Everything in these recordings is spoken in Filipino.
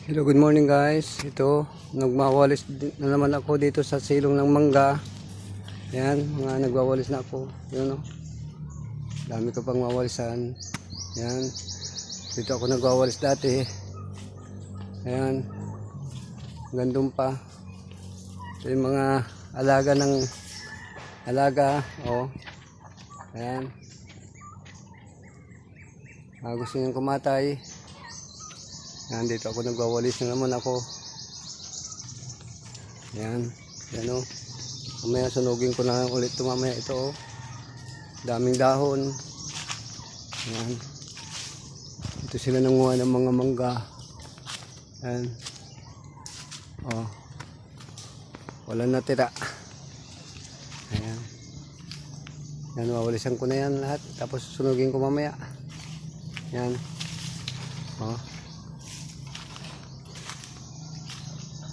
Hello, good morning guys. Ito, nagwawalis na naman ako dito sa silong ng mangga. Yan, mga nagwawalis na ako. Yan o. Dami ko pang wawalisan. Yan. Dito ako nagwawalis dati. Ayan. Gandun pa. Ito yung mga alaga ng alaga. O. Ayan. Gusto niyang kumatay. Yan, dito ako nagwawalis na naman ako. Yan, yan o. Mamaya sunugin ko na ulit ito mamaya. Ito o. Daming dahon. Yan. Ito sila nanguha ng mga mangga. Yan. O. Wala natira. Ayan. Yan, wawalisan ko na yan lahat. Tapos sunugin ko mamaya. Yan. O.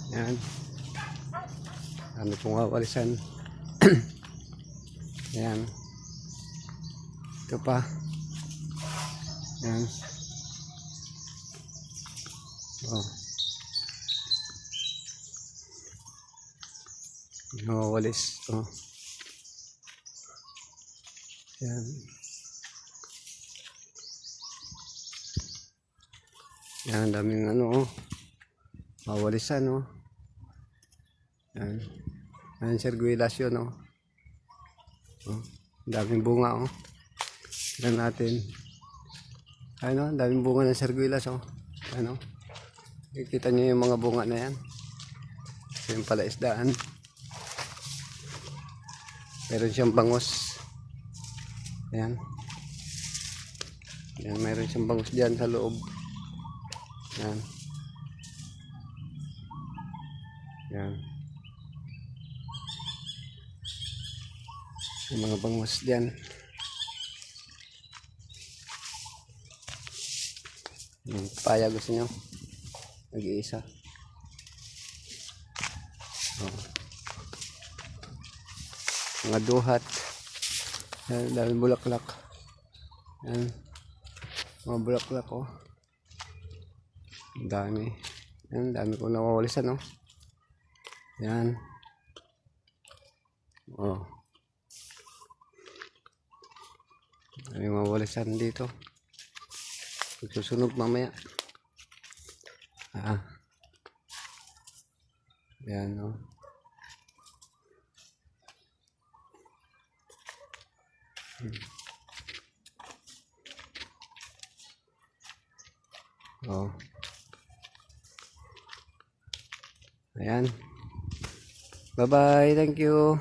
Yan. Dami pong wawalisan. Yan. Ito pa. Yan. Oh. Nawawalis. Oh. Yan. Yan, daming ano, oh. Mawalisan, oh. Yan. Yan, serguilas yun, oh. Oh. Daming bunga, oh. Tignan natin. Ano, daming bunga ng serguilas, oh. Ano. Kikita nyo yung mga bunga na yan. So, yung pala isdaan. Meron siyang bangos. Yan. Yan, meron siyang bangos dyan sa loob. Yan. Yan. Yung mga bangus dyan. Yung papaya gusto nyo. Nag-iisa. Oh. Mga duhat. Yan, dami bulaklak. Yan. Mga bulaklak, oh. Dami. Yan, dami ko nawawalisan, oh. Yan. Oh. Ay mawalisan dito. Susunog mamaya. Yan, oh. Oh. Ayan. Bye-bye. Thank you.